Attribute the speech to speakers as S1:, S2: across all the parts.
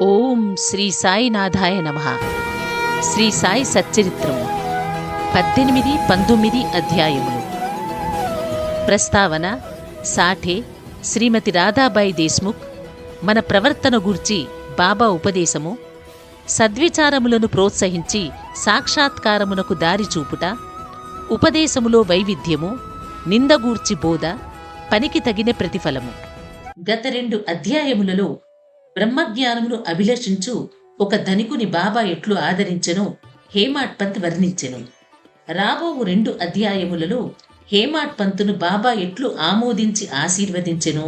S1: ఓం శ్రీ సాయినాథాయ నమః. శ్రీ సాయి సచ్చరిత్రము 18, 19 అధ్యాయములు. ప్రస్తావన: సాఠే శ్రీమతి రాధాబాయి దేశ్ముఖ్. మన ప్రవర్తన గూర్చి బాబా ఉపదేశము: సద్విచారములను ప్రోత్సహించి సాక్షాత్కారమునకు దారి చూపుట, ఉపదేశములో వైవిధ్యము, నిందగూర్చి బోధ, పనికి తగిన ప్రతిఫలము. గత 2 అధ్యాయములలో బ్రహ్మజ్ఞానమును అభిలషించు ఒక ధనికుని బాబా ఎట్లు ఆదరించెనో హేమాడ్ పంత్ వర్ణించెను. రాబోవు 2 అధ్యాయములలో హేమాడ్ పంతును బాబా ఎట్లు ఆమోదించి ఆశీర్వదించెనో,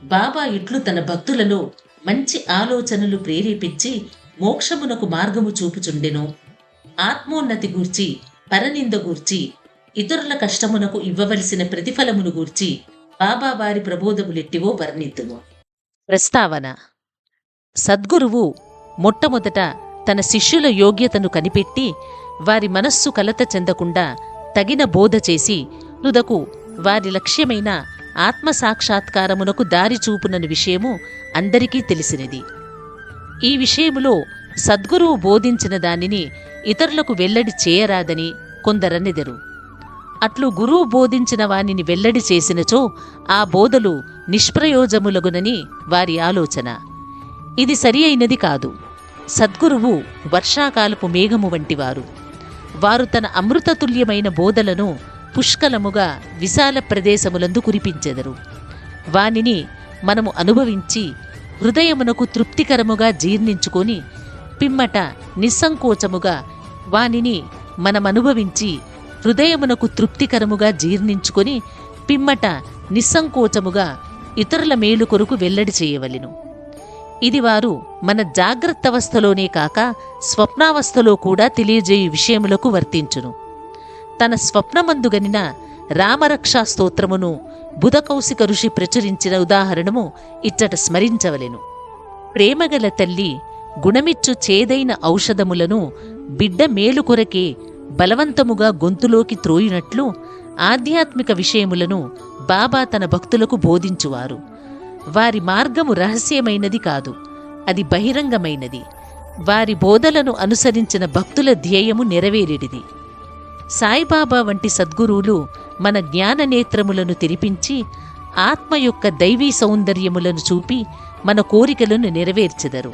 S1: బాబా ఎట్లు తన భక్తులలో మంచి ఆలోచనలు ప్రేరేపించి మోక్షమునకు మార్గము చూపుచుండెనో, ఆత్మోన్నతి గూర్చి, పరనింద గూర్చి, ఇతరుల కష్టమునకు ఇవ్వవలసిన ప్రతిఫలమును గూర్చి బాబా వారి ప్రబోధములెట్టివో వర్ణిద్దును. ప్రస్తావన: సద్గురువు మొట్టమొదట తన శిష్యుల యోగ్యతను కనిపెట్టి వారి మనస్సు కలత చెందకుండా తగిన బోధ చేసి తుదకు వారి లక్ష్యమైన ఆత్మసాక్షాత్కారమునకు దారి చూపునని విషయము అందరికీ తెలిసినది. ఈ విషయములో సద్గురువు బోధించిన దానిని ఇతరులకు వెల్లడి చేయరాదని కొందరన్నెదరు. అట్లు గురువు బోధించిన వానిని వెల్లడి చేసినచో ఆ బోధలు నిష్ప్రయోజములగునని వారి ఆలోచన. ఇది సరి అయినది కాదు. సద్గురువు వర్షాకాలపు మేఘము వంటివారు. వారు తన అమృతతుల్యమైన బోధలను పుష్కలముగా విశాల ప్రదేశములందు కురిపించెదరు. వానిని మనము అనుభవించి హృదయమునకు తృప్తికరముగా జీర్ణించుకొని పిమ్మట నిస్సంకోచముగా వానిని మనమనుభవించి హృదయమునకు తృప్తికరముగా జీర్ణించుకొని పిమ్మట నిస్సంకోచముగా ఇతరుల మేలు కొరకు వెల్లడి చేయవలెను. ఇది వారు మన జాగ్రత్తవస్థలోనే కాక స్వప్నావస్థలో కూడా తెలియజేయు విషయములకు వర్తించును. తన స్వప్నమందుగనిన రామరక్షా స్తోత్రమును బుధకౌశిక ఋషి ప్రచురించిన ఉదాహరణము ఇచ్చట స్మరించవలెను. ప్రేమగల తల్లి గుణమిచ్చు చేదైన ఔషధములను బిడ్డ మేలు కొరకే బలవంతముగా గొంతులోకి త్రోయినట్లు ఆధ్యాత్మిక విషయములను బాబా తన భక్తులకు బోధించువారు. వారి మార్గము రహస్యమైనది కాదు, అది బహిరంగమైనది. వారి బోధలను అనుసరించిన భక్తుల ధ్యేయము నెరవేరేడిది. సాయిబాబా వంటి సద్గురువులు మన జ్ఞాననేత్రములను తెరిపించి ఆత్మ యొక్క దైవీ సౌందర్యములను చూపి మన కోరికలను నెరవేర్చెదరు.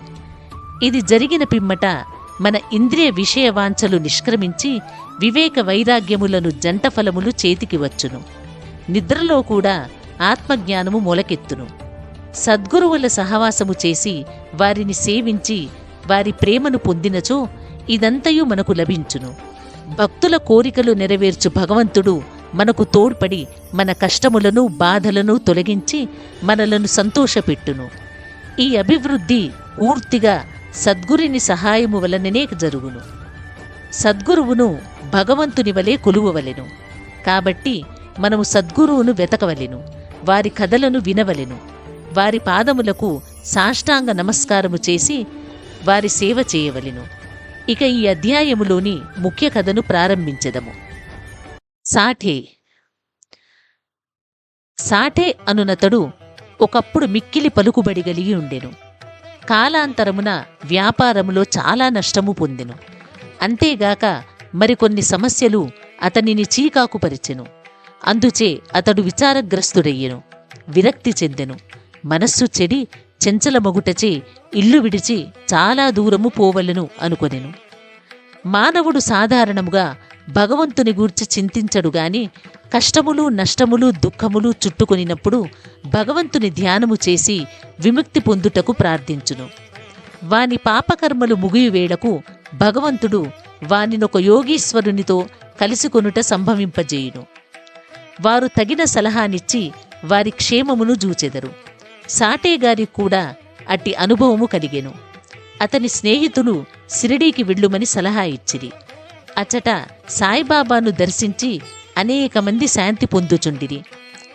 S1: ఇది జరిగిన పిమ్మట మన ఇంద్రియ విషయవాంఛలు నిష్క్రమించి వివేక వైరాగ్యములను జంట ఫలములు చేతికి వచ్చును. నిద్రలో కూడా ఆత్మజ్ఞానము మొలకెత్తును. సద్గురువుల సహవాసము చేసి వారిని సేవించి వారి ప్రేమను పొందినచో ఇదంతయు మనకు లభించును. భక్తుల కోరికలు నెరవేర్చు భగవంతుడు మనకు తోడ్పడి మన కష్టములను బాధలను తొలగించి మనలను సంతోషపెట్టును. ఈ అభివృద్ధి పూర్తిగా సద్గురుని సహాయము వలననే జరుగును. సద్గురువును భగవంతుని వలె కొలువవలెను. కాబట్టి మనము సద్గురువును వెతకవలెను. వారి కథలను వినవలెను. వారి పాదములకు సాష్టాంగ నమస్కారము చేసి వారి సేవ చేయవలెను. ఇక ఈ అధ్యాయములోని ముఖ్య కథను ప్రారంభించెదము. సాఠే. సాఠే అనునతడు ఒకప్పుడు మిక్కిలి పలుకుబడి కలిగి ఉండెను. కాలాంతరమున వ్యాపారములో చాలా నష్టము పొందెను. అంతేగాక మరికొన్ని సమస్యలు అతనిని చీకాకుపరిచెను. అందుచే అతడు విచారగ్రస్తుడయ్యెను, విరక్తి చెందెను. మనస్సు చెడి చెంచలమగుటచే ఇల్లు విడిచి చాలా దూరము పోవలెను అనుకొనెను. మానవుడు సాధారణముగా భగవంతుని గూర్చి చింతించడు గాని కష్టములు నష్టములు దుఃఖములు చుట్టుకొనినప్పుడు భగవంతుని ధ్యానము చేసి విముక్తి పొందుటకు ప్రార్థించును. వాని పాపకర్మలు ముగియువేళకు భగవంతుడు వానినొక యోగీశ్వరునితో కలిసికొనుట సంభవింపజేయును. వారు తగిన సలహానిచ్చి వారి క్షేమమును జూచెదరు. సాటేగారికి కూడా అట్టి అనుభవము కలిగెను. అతని స్నేహితులు షిరిడీకి వెళ్ళుమని సలహా ఇచ్చిరి. అచ్చట సాయిబాబాను దర్శించి అనేక మంది శాంతి పొందుచుండిరి.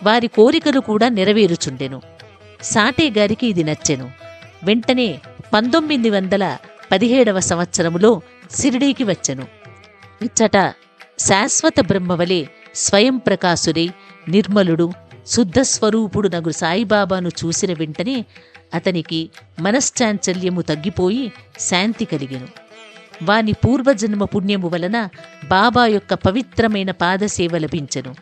S1: వారి కోరికలు కూడా నెరవేరుచుండెను. సాటేగారికి ఇది నచ్చెను. వెంటనే 1917వ సంవత్సరములో షిరిడీకి వచ్చెను. ఇచ్చట శాశ్వత బ్రహ్మవలే స్వయం ప్రకాశుడై నిర్మలుడు శుద్ధస్వరూపుడు నగు సాయిబాబాను చూసిన వెంటనే అతనికి మనశ్చాంచల్యము తగ్గిపోయి శాంతి కలిగెను. వాని పూర్వజన్మ పుణ్యము వలన బాబా యొక్క పవిత్రమైన పాదసేవ లభించెను.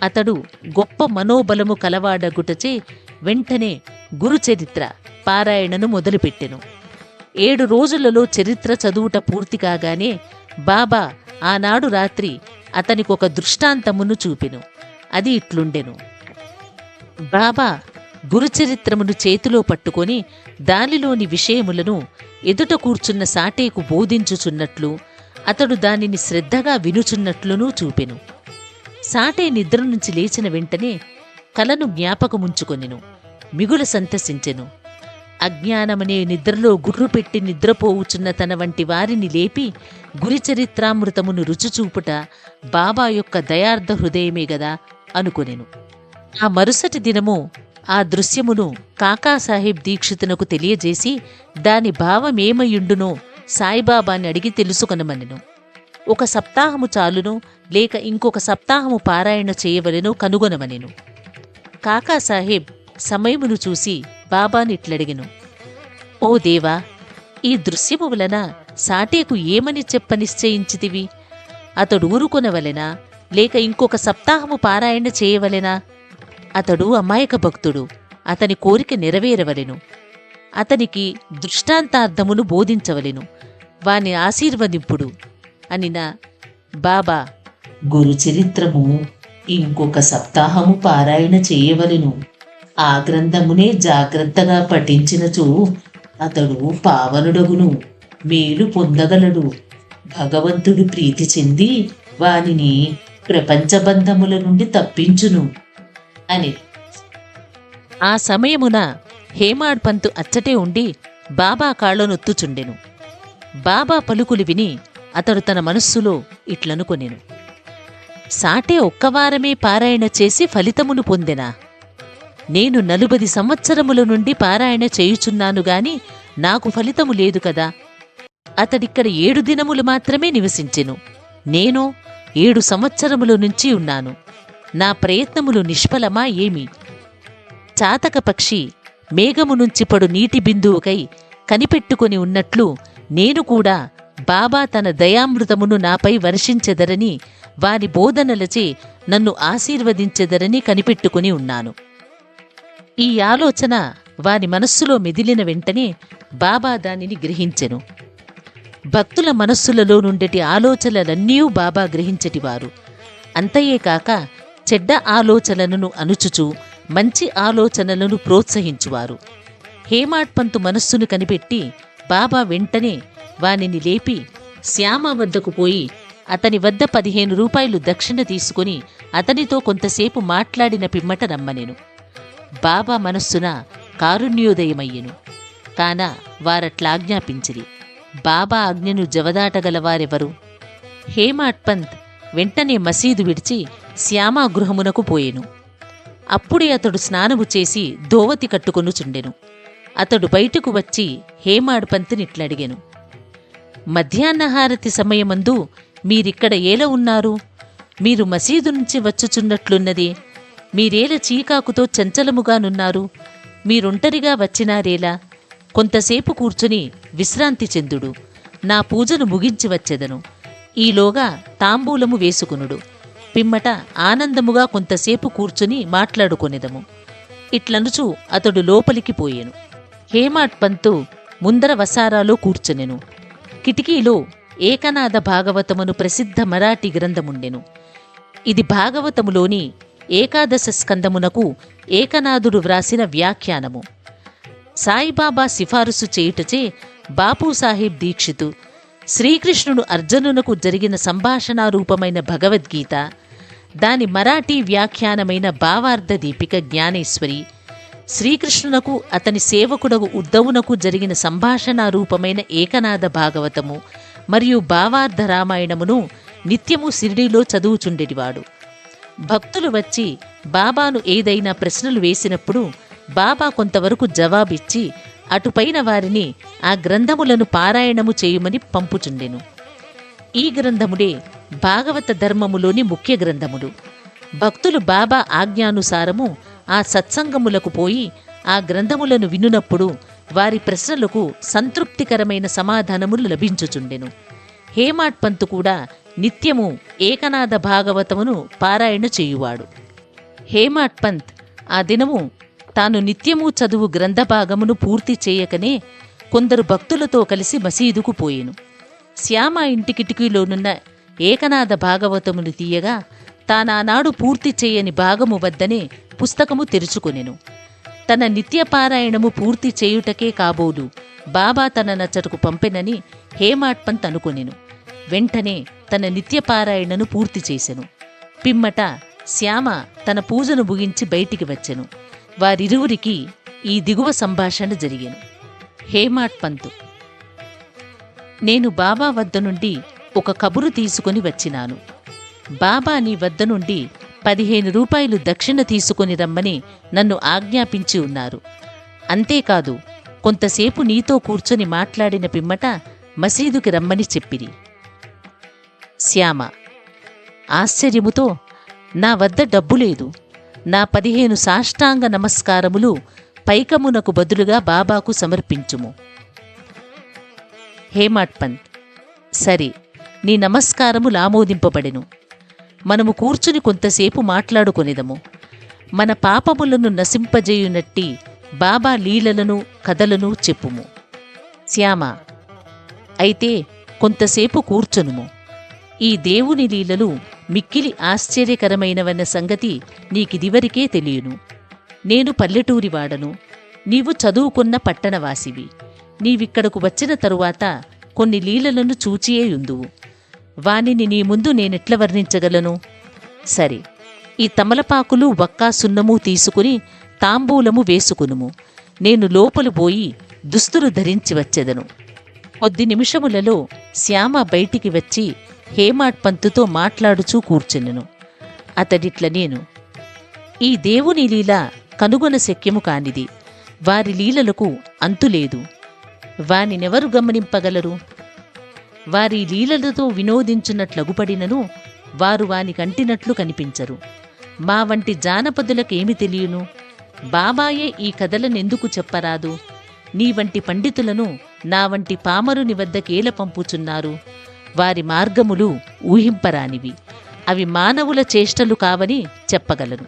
S1: అతడు గొప్ప మనోబలము కలవాడగుటచే వెంటనే గురుచరిత్ర పారాయణను మొదలుపెట్టెను. 7 రోజులలో చరిత్ర చదువుట పూర్తి కాగానే బాబా ఆనాడు రాత్రి అతనికొక దృష్టాంతమును చూపెను. అది ఇట్లుండెను. బాబా గురుచరిత్రమును చేతిలో పట్టుకొని దానిలోని విషయములను ఎదుట కూర్చున్న సాటేకు బోధించుచున్నట్లు అతడు దానిని శ్రద్ధగా వినుచున్నట్లునూ చూపెను. సాటే నిద్ర నుంచి లేచిన వెంటనే కలను జ్ఞాపకముంచుకొనెను. మిగుల సంతసించెను. అజ్ఞానమనే నిద్రలో గుర్రు పెట్టి నిద్రపోవుచున్న తన వంటి వారిని లేపి గురిచరిత్రామృతమును రుచిచూపుట బాబా యొక్క దయార్థ హృదయమే గదా అనుకొనెను. ఆ మరుసటి దినము ఆ దృశ్యమును కాకాసాహెబ్ దీక్షితునకు తెలియజేసి దాని భావమేమయుండునో సాయిబాబాని అడిగి తెలుసుకొనమనెను. 1 సప్తాహము చాలును, లేక ఇంకొక సప్తాహము పారాయణ చేయవలెనో కనుగొనమనెను. కాకాసాహెబ్ సమయమును చూసి బాబానిట్లడిగెను. ఓ దేవా, ఈ దృశ్యము వలన సాటేకు ఏమని నిశ్చయించితివి? అతడు ఊరుకొనవలెనా, లేక ఇంకొక సప్తాహము పారాయణ చేయవలెనా? అతడు అమాయక భక్తుడు, అతని కోరిక నెరవేరవలెను. అతనికి దృష్టాంతార్థమును బోధించవలెను, వాని ఆశీర్వదింపుడు అనిన బాబా,
S2: గురుచరిత్రము ఇంకొక సప్తాహము పారాయణ చేయవలెను. ఆ గ్రంథమునే జాగ్రత్తగా పఠించినచో అతడు పావనుడగును, మేలు పొందగలడు. భగవంతుడు ప్రీతి చెంది వానిని ప్రపంచబంధముల నుండి తప్పించును అని.
S1: ఆ సమయమున హేమాడ్ పంతు అచ్చటే ఉండి బాబా కాళ్ళనొత్తుచుండెను. బాబా పలుకులు విని అతడు తన మనస్సులో ఇట్లనుకొనెను. సాటే ఒక్కవారమే పారాయణ చేసి ఫలితమును పొందెనా? నేను 40 సంవత్సరముల నుండి పారాయణ చేయుచున్నాను గాని నాకు ఫలితము లేదు కదా. అతడిక్కడ 7 దినములు మాత్రమే నివసించెను. నేను 7 సంవత్సరముల నుంచి ఉన్నాను. నా ప్రయత్నములు నిష్ఫలమా ఏమి? చాతక పక్షి మేఘము నుంచి పడు నీటి బిందువుకై కనిపెట్టుకొని ఉన్నట్లు నేను కూడా బాబా తన దయామృతమును నాపై వర్షించెదరని, వాని బోధనలచే నన్ను ఆశీర్వదించెదరని కనిపెట్టుకుని ఉన్నాను. ఈ ఆలోచన వాని మనస్సులో మెదిలిన వెంటనే బాబా దానిని గ్రహించెను. భక్తుల మనస్సులలో నుండెటి ఆలోచనలన్నీ బాబా గ్రహించటివారు. అంతయేకాక చెడ్డ ఆలోచనలను అణుచుచు మంచి ఆలోచనలను ప్రోత్సహించువారు. హేమాడ్ పంతు మనస్సును కనిపెట్టి బాబా వెంటనే వానిని లేపి శ్యామ వద్దకు పోయి అతని వద్ద 15 రూపాయలు దక్షిణ తీసుకుని అతనితో కొంతసేపు మాట్లాడిన పిమ్మట రమ్మనెను. బాబా మనస్సున కారుణ్యోదయమయ్యెను. కాన వారట్లాజ్ఞాపించిరి. బాబా ఆజ్ఞను జవదాటగలవారెవరు? హేమాడ్ పంత్ వెంటనే మసీదు విడిచి శ్యామా గృహమునకు పోయెను. అప్పుడే అతడు స్నానము చేసి దోవతి కట్టుకొనుచుండెను. అతడు బయటకు వచ్చి హేమాడ్ పంతునిట్లడిగెను. మధ్యాహ్నహారతి సమయమందు మీరిక్కడ ఏల ఉన్నారు? మీరు మసీదు నుంచి వచ్చుచున్నట్లున్నది. మీరేల చీకాకుతో చంచలముగానున్నారు? మీరొంటరిగా వచ్చినారేలా? కొంతసేపు కూర్చుని విశ్రాంతి చెందుడు. నా పూజను ముగించి వచ్చెదను. ఈలోగా తాంబూలము వేసుకునుడు. పిమ్మట ఆనందముగా కొంతసేపు కూర్చుని మాట్లాడుకొనెదము. ఇట్లనుచు అతడు లోపలికి పోయెను. హేమాడ్ పంతు ముందర వసారాలో కూర్చునెను. కిటికీలో ఏకనాథ భాగవతమును ప్రసిద్ధ మరాఠీ గ్రంథముండెను. ఇది భాగవతములోని ఏకాదశ స్కందమునకు ఏకనాథుడు వ్రాసిన వ్యాఖ్యానము. సాయిబాబా సిఫారసు చేయుటచే బాపూసాహెబ్ దీక్షితు శ్రీకృష్ణుడు అర్జునునకు జరిగిన సంభాషణారూపమైన భగవద్గీత, దాని మరాఠీ వ్యాఖ్యానమైన భావార్థ దీపిక జ్ఞానేశ్వరి, శ్రీకృష్ణునకు అతని సేవకుడగు ఉద్ధవునకు జరిగిన సంభాషణారూపమైన ఏకనాథ భాగవతము మరియు భావార్థ రామాయణమును నిత్యము షిరిడీలో చదువుచుండెడివాడు. భక్తులు వచ్చి బాబాను ఏదైనా ప్రశ్నలు వేసినప్పుడు బాబా కొంతవరకు జవాబిచ్చి అటుపైన వారిని ఆ గ్రంథములను పారాయణము చేయుమని పంపుచుండెను. ఈ గ్రంథములే భాగవత ధర్మములోని ముఖ్య గ్రంథములు. భక్తులు బాబా ఆజ్ఞానుసారము ఆ సత్సంగములకు పోయి ఆ గ్రంథములను వినునప్పుడు వారి ప్రశ్నలకు సంతృప్తికరమైన సమాధానములు లభించుచుండెను. హేమాడ్ పంతు కూడా నిత్యము ఏకనాథ భాగవతమును పారాయణ చేయువాడు. హేమాడ్ పంత్ ఆ దినము తాను నిత్యము చదువు గ్రంథభాగమును పూర్తి చేయకనే కొందరు భక్తులతో కలిసి మసీదుకు పోయెను. శ్యామ ఇంటి కిటికీలోనున్న ఏకనాథ భాగవతమును తీయగా తానానాడు పూర్తి చేయని భాగము వద్దనే పుస్తకము తెరుచుకొనెను. తన నిత్యపారాయణము పూర్తి చేయుటకే కాబోలు బాబా తన నచ్చటకు పంపెనని హేమాడ్ పంత్ అనుకొనెను. వెంటనే తన నిత్యపారాయణను పూర్తి చేసెను. పిమ్మట శ్యామ తన పూజను ముగించి బయటికి వచ్చెను. వారిరువురికి ఈ దిగువ సంభాషణ జరిగెను. హేమాడ్ పంతు: నేను బాబా వద్ద నుండి ఒక కబురు తీసుకుని వచ్చినాను. బాబా నీ వద్ద నుండి 15 రూపాయలు దక్షిణ తీసుకుని రమ్మని నన్ను ఆజ్ఞాపించి ఉన్నారు. అంతేకాదు, కొంతసేపు నీతో కూర్చొని మాట్లాడిన పిమ్మట మసీదుకి రమ్మని చెప్పిరి. శ్యామ ఆశ్చర్యముతో: నా వద్ద డబ్బు లేదు. నా 15 సాష్టాంగ నమస్కారములు పైకమునకు బదులుగా బాబాకు సమర్పించుము. హేమాడ్ పంత్: సరే, నీ నమస్కారములు ఆమోదింపబడెను. మనము కూర్చుని కొంతసేపు మాట్లాడుకొనిదము. మన పాపములను నశింపజేయునట్టి బాబా లీలలను కథలను చెప్పుము. శ్యామ: అయితే కొంతసేపు కూర్చొనుము. ఈ దేవుని లీలలు మిక్కిలి ఆశ్చర్యకరమైనవన్న సంగతి నీకిదివరకే తెలియను. నేను పల్లెటూరివాడను, నీవు చదువుకున్న పట్టణవాసివి. నీవిక్కడకు వచ్చిన తరువాత కొన్ని లీలలను చూచియే యుందువు. వానిని నీ ముందు నేనెట్ల వర్ణించగలను? సరే, ఈ తమలపాకులు వక్కా సున్నము తీసుకుని తాంబూలము వేసుకునుము. నేను లోపలు పోయి దుస్తులు ధరించి వచ్చెదను. కొద్ది నిమిషములలో శ్యామ బయటికి వచ్చి హేమాడ్ పంతుతో మాట్లాడుచూ కూర్చునెను. అతడిట్ల నేను: ఈ దేవుని లీల కనుగొన శక్యము కానిది. వారి లీలలకు అంతులేదు. వానినెవరు గమనింపగలరు? వారి లీలలతో వినోదించున్నట్లగుపడినను వారు వానికంటినట్లు కనిపించరు. మా వంటి జానపదులకేమి తెలియను? బాబాయే ఈ కథలనెందుకు చెప్పరాదు? నీ వంటి పండితులను నా వంటి పామరుని వద్దకేల పంపుచున్నారు? వారి మార్గములు ఊహింపరానివి. అవి మానవుల చేష్టలు కావని చెప్పగలను.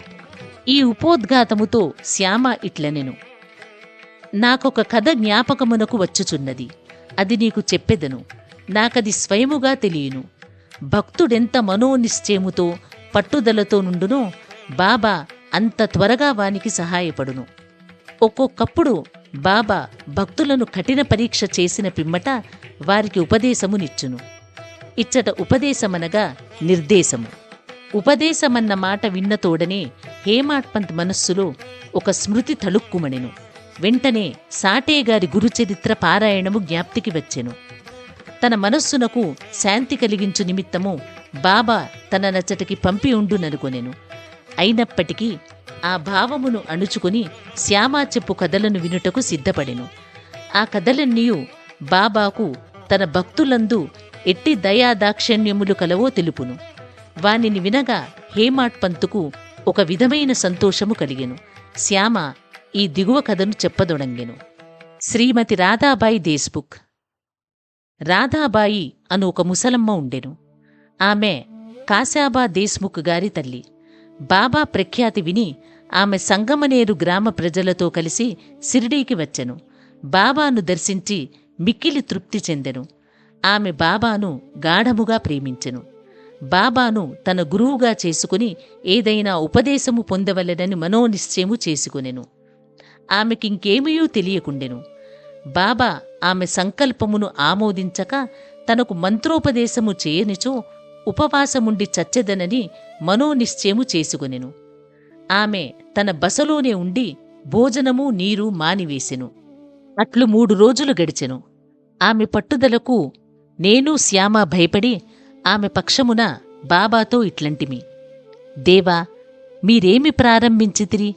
S1: ఈ ఉపోద్ఘాతముతో శ్యామ ఇట్లనెను: నాకొక కథ జ్ఞాపకమునకు వచ్చుచున్నది. అది నీకు చెప్పెదను. నాకది స్వయముగా తెలియను. భక్తుడెంత మనోనిశ్చయముతో పట్టుదలతో నుండునో బాబా అంత త్వరగా వానికి సహాయపడును. ఒక్కొక్కప్పుడు బాబా భక్తులను కఠిన పరీక్ష చేసిన పిమ్మట వారికి ఉపదేశమునిచ్చును. ఇచ్చట ఉపదేశమనగా నిర్దేశము. ఉపదేశమన్న మాట విన్నతోడనే హేమాడ్ పంత్ మనస్సులో ఒక స్మృతి తళుక్కుమణెను. వెంటనే సాటేగారి గురుచరిత్ర పారాయణము జ్ఞాప్తికి వచ్చెను. తన మనస్సునకు శాంతి కలిగించు నిమిత్తము బాబా తన నచ్చటికి పంపి ఉండుననుకొనెను. అయినప్పటికీ ఆ భావమును అణుచుకుని శ్యామ చెప్పు కథలను వినుటకు సిద్ధపడెను. ఆ కథలన్నీయు బాబాకు తన భక్తులందు ఎట్టి దయాదాక్షిణ్యములు కలవో తెలుపును. వానిని వినగా హేమాడ్ పంతుకు ఒక విధమైన సంతోషము కలిగెను. శ్యామ ఈ దిగువ కథను చెప్పదొడంగెను. శ్రీమతి రాధాబాయి దేశ్ముఖ్. రాధాబాయి అను ఒక ముసలమ్మ ఉండెను. ఆమె కాశాబా దేశ్ముఖ్ గారి తల్లి. బాబా ప్రఖ్యాతి విని ఆమె సంగమనేరు గ్రామ ప్రజలతో కలిసి షిరిడీకి వచ్చెను. బాబాను దర్శించి మిక్కిలి తృప్తి చెందెను. ఆమె బాబాను గాఢముగా ప్రేమించెను. బాబాను తన గురువుగా చేసుకుని ఏదైనా ఉపదేశము పొందవలెనని మనోనిశ్చయము చేసుకునెను. ఆమెకింకేమీయూ తెలియకుండెను. బాబా ఆమె సంకల్పమును ఆమోదించక తనకు మంత్రోపదేశము చేయనిచో ఉపవాసముండి చచ్చెదనని మనోనిశ్చయము చేసుకొనెను. ఆమె తన బసలోనే ఉండి భోజనము నీరు మానివేసెను. అట్లు 3 రోజులు గడిచెను. ఆమె పట్టుదలకు నేను శ్యామ భయపడి ఆమె పక్షమున బాబాతో ఇట్లంటిమి: దేవా, మీరేమి ప్రారంభించితిరి?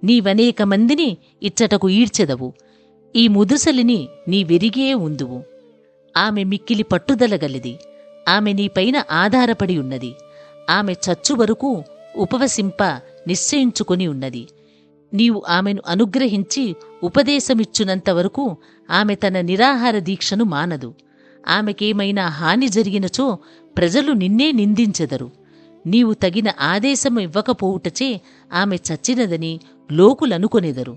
S1: నీవనేక మందిని ఇచ్చటకు ఈడ్చెదవు. ఈ ముదుసలిని నీవెరిగే ఉందువు. ఆమె మిక్కిలి పట్టుదలగలిది. ఆమె నీపైన ఆధారపడి ఉన్నది. ఆమె చచ్చు వరకు ఉపవసింప నిశ్చయించుకొని ఉన్నది. నీవు ఆమెను అనుగ్రహించి ఉపదేశమిచ్చునంత వరకు ఆమె తన నిరాహార దీక్షను మానదు. ఆమెకేమైనా హాని జరిగినచో ప్రజలు నిన్నే నిందించెదరు. నీవు తగిన ఆదేశము ఇవ్వకపోవుటచే ఆమె చచ్చినదని లోకులనుకొనెదరు.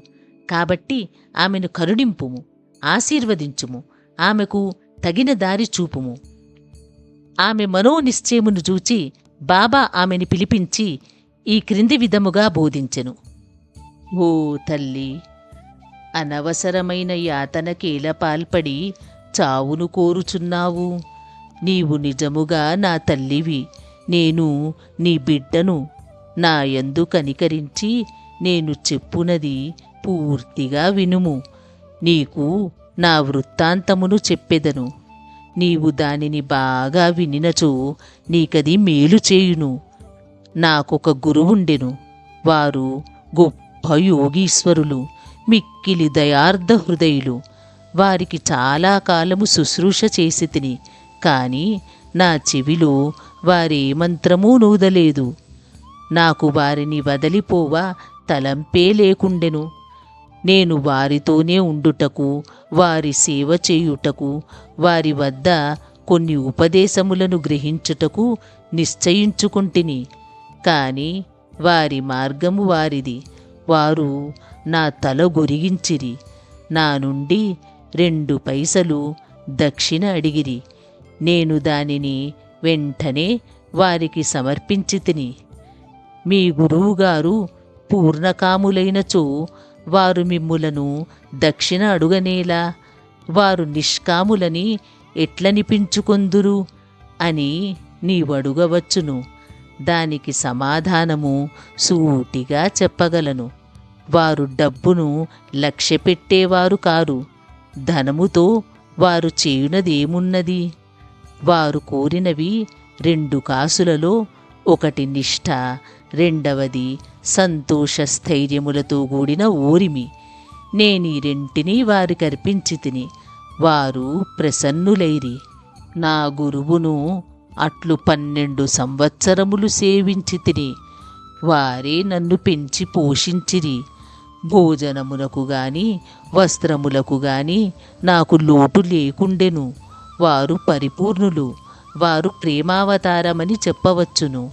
S1: కాబట్టి ఆమెను కరుణింపుము, ఆశీర్వదించుము, ఆమెకు తగిన దారి చూపుము. ఆమె మనోనిశ్చయమును చూచి బాబా ఆమెని పిలిపించి ఈ క్రింది విధముగా బోధించెను. ఓ తల్లి, అనవసరమైన యాతనకేల పాల్పడి చావును కోరుచున్నావు. నీవు నిజముగా నా తల్లివి. నేను నీ బిడ్డను. నా యందు కనికరించి నేను చెప్పునది పూర్తిగా వినుము. నీకు నా వృత్తాంతమును చెప్పెదను. నీవు దానిని బాగా వినినచో నీకది మేలు చేయును. నాకొక గురువుండెను. వారు గొప్ప యోగీశ్వరులు, మిక్కిలి దయార్ధ హృదయులు. వారికి చాలా కాలము శుశ్రూష చేసి తిని, కాని నా చెవిలో వారే మంత్రమూ నూదలేదు. నాకు వారిని వదలిపోవా తలంపే లేకుండెను. నేను వారితోనే ఉండుటకు, వారి సేవ చేయుటకు, వారి వద్ద కొన్ని ఉపదేశములను గ్రహించుటకు నిశ్చయించుకుంటిని. కాని వారి మార్గము వారిది. వారు నా తల గొరిగించిరి. నా నుండి 2 పైసలు దక్షిణ అడిగిరి. నేను దానిని వెంటనే వారికి సమర్పించి తిని. మీ గురువుగారు పూర్ణకాములైనచో వారు మిమ్ములను దక్షిణ అడుగనేలా? వారు నిష్కాములని ఎట్లనిపించుకొందురు అని నీవడుగవచ్చును. దానికి సమాధానము సూటిగా చెప్పగలను. వారు డబ్బును లక్ష్యపెట్టేవారు కారు. ధనముతో వారు చేయునదేమున్నది? వారు కోరినవి 2 కాసులలో ఒకటి నిష్ఠ, రెండవది సంతోషస్థైర్యములతో కూడిన ఓరిమి. నేనీ 2 వారికర్పించి తిని. వారు ప్రసన్నులైరి. నా గురువును అట్లు 12 సంవత్సరములు సేవించి తిని. వారే నన్ను పెంచి పోషించిరి. భోజనములకు గాని వస్త్రములకు గాని నాకు లోటు లేకుండెను. వారు పరిపూర్ణులు. వారు ప్రేమావతారమని చెప్పవచ్చును.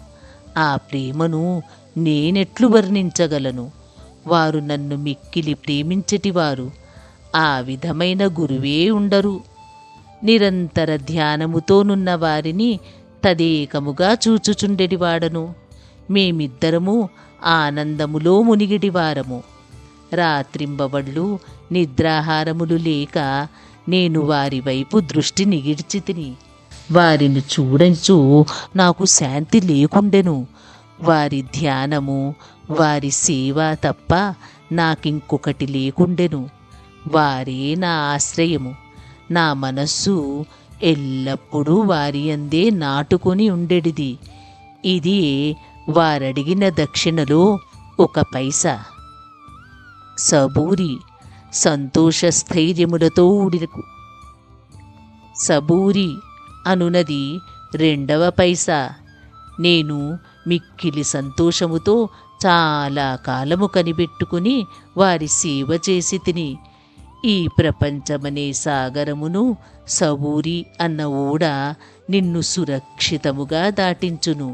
S1: ఆ ప్రేమను నేనెట్లు వర్ణించగలను? వారు నన్ను మిక్కిలి ప్రేమించెటివారు. ఆ విధమైన గురువే ఉండరు. నిరంతర ధ్యానముతోనున్న వారిని తదేకముగా చూచుచుండెడివాడను. మేమిద్దరము ఆనందములో మునిగిడివారము. రాత్రింబవళ్ళు నిద్రాహారములు లేక నేను వారి వైపు దృష్టి నిగిడ్చి తిని. వారిని చూడంచు నాకు శాంతి లేకుండెను. వారి ధ్యానము, వారి సేవ తప్ప నాకింకొకటి లేకుండెను. వారే నా ఆశ్రయము. నా మనస్సు ఎల్లప్పుడూ వారి అందే నాటుకొని ఉండెడిది. ఇది వారడిగిన దక్షిణలో 1 పైసా. సబూరి, సంతోషస్థైర్యములతో ఉడిరకు. సబూరి అనునది 2వ పైసా. నేను మిక్కిలి సంతోషముతో చాలా కాలము కనిపెట్టుకుని వారి సేవ చేసి తిని. ఈ ప్రపంచమనే సాగరమును సబూరి అన్న ఓడ నిన్ను సురక్షితముగా దాటించును.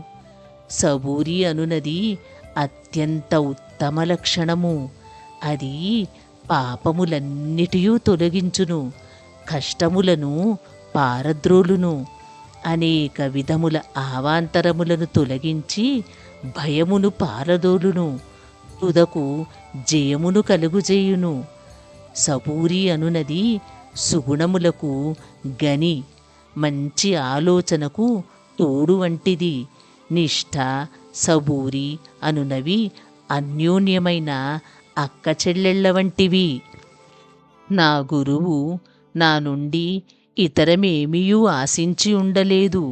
S1: సబూరి అనునది అత్యంత ఉత్తమ లక్షణము. అది పాపములన్నిటియూ తొలగించును, కష్టములను పారద్రోలును, అనేక విధముల అవాంతరములను తొలగించి భయమును పారదోలును, తుదకు జయమును కలుగుజేయును. సబూరి అనునది సుగుణములకు గని, మంచి ఆలోచనకు తోడు వంటిది. నిష్ఠ, సబూరి అనునవి అన్యోన్యమైన అక్క చెల్లెళ్ల వంటివి. నా గురువు నా నుండి ఇతరమేమీయూ ఆశించి ఉండలేదు.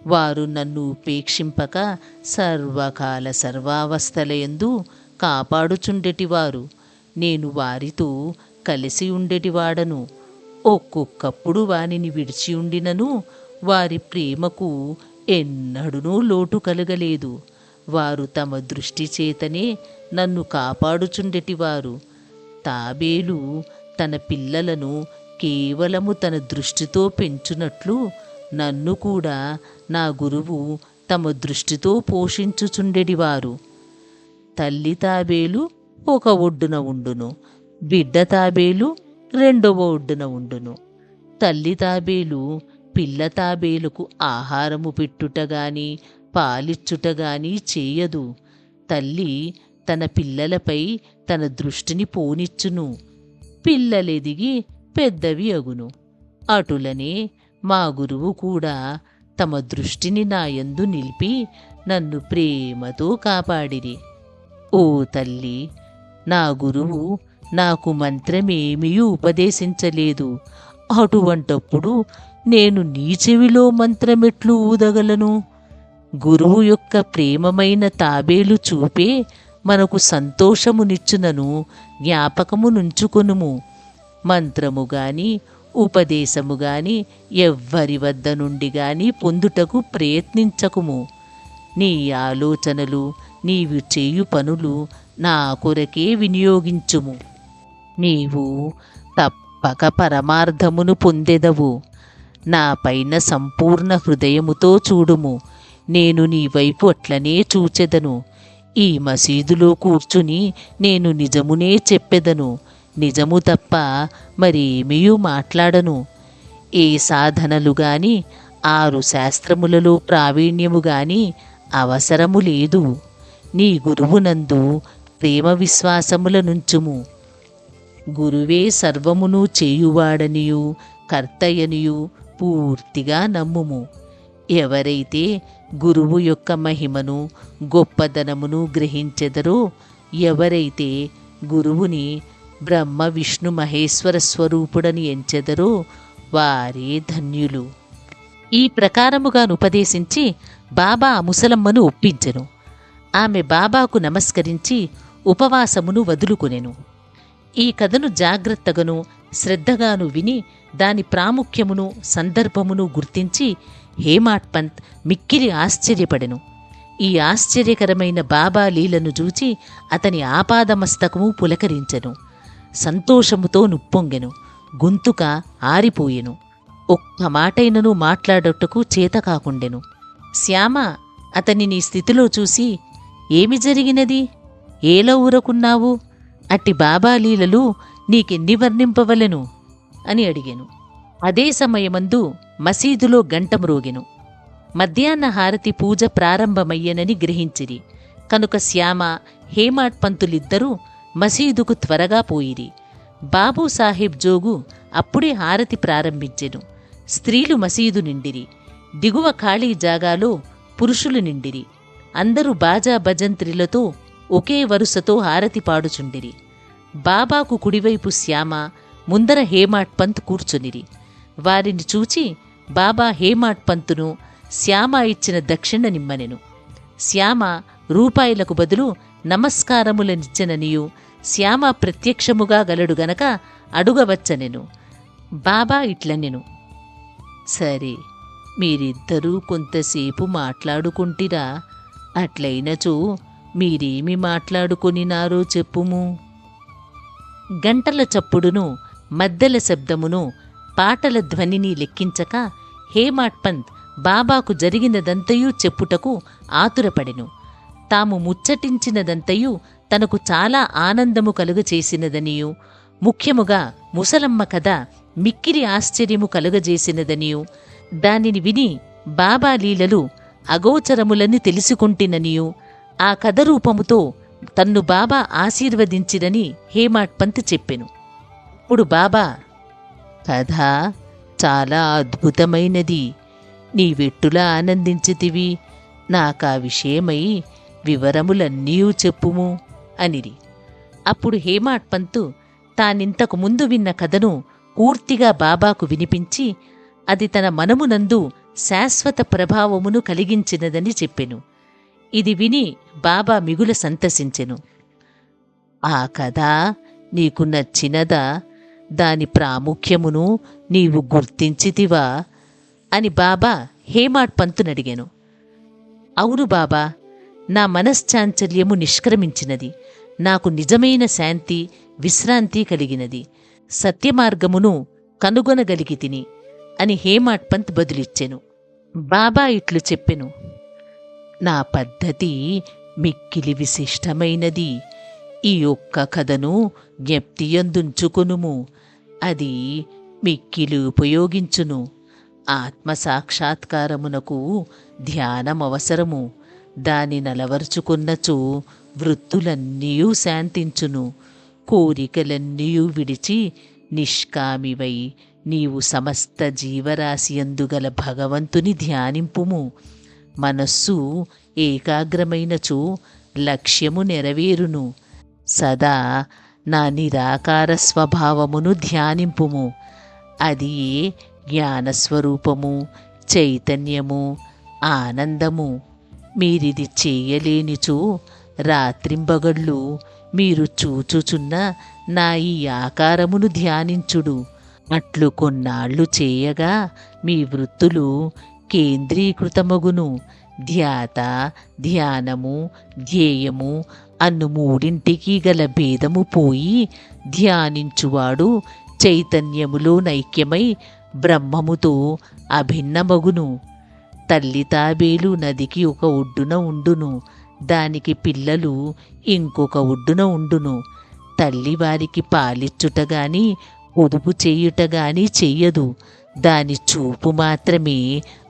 S1: వారు నన్ను ఉపేక్షింపక సర్వకాల సర్వావస్థలయందు కాపాడుచుండెటివారు. నేను వారితో కలిసి ఉండేటివాడను. ఒక్కొక్కప్పుడు వానిని విడిచి ఉండినను వారి ప్రేమకు ఎన్నడూనూ లోటు కలగలేదు. వారు తమ దృష్టి చేతనే నన్ను కాపాడుచుండెటివారు. తాబేలు తన పిల్లలను కేవలము తన దృష్టితో పెంచునట్లు నన్ను కూడా నా గురువు తమ దృష్టితో పోషించుచుండెడివారు. తల్లి తాబేలు ఒక ఒడ్డున ఉండును, బిడ్డ తాబేలు రెండవ ఒడ్డున ఉండును. తల్లి తాబేలు పిల్ల తాబేలుకు ఆహారము పెట్టుటగాని పాలిచ్చుటగాని చేయదు. తల్లి తన పిల్లలపై తన దృష్టిని పోనిచ్చును, పిల్లలెదిగి పెద్దవి అగును. అటులనే మా గురువు కూడా తమ దృష్టిని నా యందు నిలిపి నన్ను ప్రేమతో కాపాడిరి. ఓ తల్లి, నా గురువు నాకు మంత్రమేమీ ఉపదేశించలేదు. అటువంటప్పుడు నేను నీ చెవిలో మంత్రమెట్లు ఊదగలను? గురువు యొక్క ప్రేమమైన తాబేలు చూపే మనకు సంతోషమునిచ్చునను జ్ఞాపకమునుంచుకొనుము. మంత్రము గాని ఉపదేశము గాని ఎవ్వరి వద్ద నుండి గాని పొందుటకు ప్రయత్నించకుము. నీ ఆలోచనలు, నీవు చేయు పనులు నా కొరకే వినియోగించుము. నీవు తప్పక పరమార్థమును పొందెదవు. నా పైన సంపూర్ణ హృదయముతో చూడుము. నేను నీ వైపు అట్లనే చూచెదను. ఈ మసీదులో కూర్చుని నేను నిజమునే చెప్పెదను. నిజము తప్ప మరేమీ మాట్లాడను. ఏ సాధనలు గాని 6 శాస్త్రములలో ప్రావీణ్యము గాని అవసరము లేదు. నీ గురువునందు ప్రేమ విశ్వాసముల నుంచుము. గురువే సర్వమును చేయువాడనియు కర్తయనియు పూర్తిగా నమ్ముము. ఎవరైతే గురువు యొక్క మహిమను గొప్పదనమును గ్రహించెదరో, ఎవరైతే గురువుని బ్రహ్మ విష్ణు మహేశ్వర స్వరూపుడని ఎంచెదరో వారే ధన్యులు. ఈ ప్రకారముగాను ఉపదేశించి బాబా ముసలమ్మను ఒప్పించెను. ఆమె బాబాకు నమస్కరించి ఉపవాసమును వదులుకొనెను. ఈ కథను జాగ్రత్తగాను శ్రద్ధగాను విని దాని ప్రాముఖ్యమును సందర్భమును గుర్తించి హేమాడ్ పంత్ మిక్కిలి ఆశ్చర్యపడెను. ఈ ఆశ్చర్యకరమైన బాబా లీలను చూచి అతని ఆపాదమస్తకము పులకరించెను. సంతోషముతో నుప్పొంగెను. గొంతుక ఆరిపోయెను. ఒక్క మాటైనను మాట్లాడటకు చేత కాకుండెను. శ్యామ అతని నీ స్థితిలో చూసి, ఏమి జరిగినది? ఏల ఊరకున్నావు? అట్టి బాబా లీలలు నీకెన్ని వర్ణింపవలెను అని అడిగెను. అదే సమయమందు మసీదులో గంట మ్రోగెను. మధ్యాహ్న హారతి పూజ ప్రారంభమయ్యనని గ్రహించిరి. కనుక శ్యామ హేమాడ్ పంతులిద్దరూ మసీదుకు త్వరగా పోయిరి. బాబూసాహెబ్ జోగు అప్పుడే హారతి ప్రారంభించెను. స్త్రీలు మసీదు నిండిరి. దిగువ ఖాళీ జాగాలో పురుషులు నిండిరి. అందరూ బాజా భజంత్రిలతో ఒకే వరుసతో హారతి పాడుచుండిరి. బాబాకు కుడివైపు శ్యామ, ముందర హేమాడ్ పంత్ కూర్చునిరి. వారిని చూచి బాబా హేమాడ్ పంతును శ్యామ ఇచ్చిన దక్షిణ నిమ్మనెను. శ్యామ రూపాయలకు బదులు నమస్కారములనిచ్చననియు శ్యామ ప్రత్యక్షముగా గలడు గనక అడుగవచ్చనెను. బాబా ఇట్లనెను, సరే, మీరిద్దరూ కొంతసేపు మాట్లాడుకుంటిరా. అట్లయినచో మీరేమి మాట్లాడుకొనినారో చెప్పుము. గంటల చప్పుడును మద్దెల శబ్దమును పాటల ధ్వనిని లెక్కించక హేమాడ్ పంత్ బాబాకు జరిగినదంతయూ చెప్పుటకు ఆతురపడెను. తాము ముచ్చటించినదంతయూ తనకు చాలా ఆనందము కలుగచేసినదనియు, ముఖ్యముగా ముసలమ్మ కథ మిక్కిరి ఆశ్చర్యము కలుగజేసినదనియు, దానిని విని బాబా లీలలు అగోచరములని తెలుసుకుంటిననియు, ఆ కథ రూపముతో తన్ను బాబా ఆశీర్వదించిరని హేమాడ్ పంత్ చెప్పెను. ఇప్పుడు బాబా, కథ చాలా అద్భుతమైనది. నీవెట్టులా ఆనందించితివి? నాకా విషయమై వివరములన్నీ చెప్పుము అనిరి. అప్పుడు హేమాడ్ పంతు తానింతకు ముందు విన్న కథను పూర్తిగా బాబాకు వినిపించి అది తన మనమునందు శాశ్వత ప్రభావమును కలిగించినదని చెప్పెను. ఇది విని బాబా మిగుల సంతసించెను. ఆ కథ నీకు నచ్చినదా? దాని ప్రాముఖ్యమును నీవు గుర్తించితివా అని బాబా హేమాడ్ పంతునడిగాను. అవును బాబా, నా మనశ్చాంచల్యము నిష్క్రమించినది. నాకు నిజమైన శాంతి విశ్రాంతి కలిగినది. సత్యమార్గమును కనుగొనగలిగి తిని అని హేమాడ్ పంత్ బదులిచ్చెను. బాబా ఇట్లు చెప్పెను, నా పద్ధతి మిక్కిలి విశిష్టమైనది. ఈ ఒక్క కథను జ్ఞప్తియందుంచుకొనుము, అది మిక్కిలి ఉపయోగించును. ఆత్మసాక్షాత్కారమునకు ధ్యానమవసరము. దాని నలవరుచుకున్నచో వృత్తులన్నీయూ శాంతించును. కోరికలన్నీయూ విడిచి నిష్కామివై నీవు సమస్త జీవరాశియందుగల భగవంతుని ధ్యానింపుము. మనస్సు ఏకాగ్రమైనచో లక్ష్యము నెరవేరును. సదా నా నిరాకార స్వభావమును ధ్యానింపుము. అది జ్ఞానస్వరూపము, చైతన్యము, ఆనందము. మీరిది చేయలేనిచో రాత్రింబగళ్ళు మీరు చూచుచున్న నా ఈ ఆకారమును ధ్యానించుడు. అట్లు కొన్నాళ్ళు చేయగా మీ వృత్తులు కేంద్రీకృతమగును. ధ్యాత, ధ్యానము, ధ్యేయము అన్ను మూడింటికి గల భేదము పోయి ధ్యానించువాడు చైతన్యములో నైక్యమై బ్రహ్మముతో అభిన్నమగును. తల్లి తాబేలు నదికి ఒక ఒడ్డున ఉండును, దానికి పిల్లలు ఇంకొక ఒడ్డున ఉండును. తల్లి వారికి పాలిచ్చుటగాని పొదుపు చేయుటగాని చెయ్యదు. దాని చూపు మాత్రమే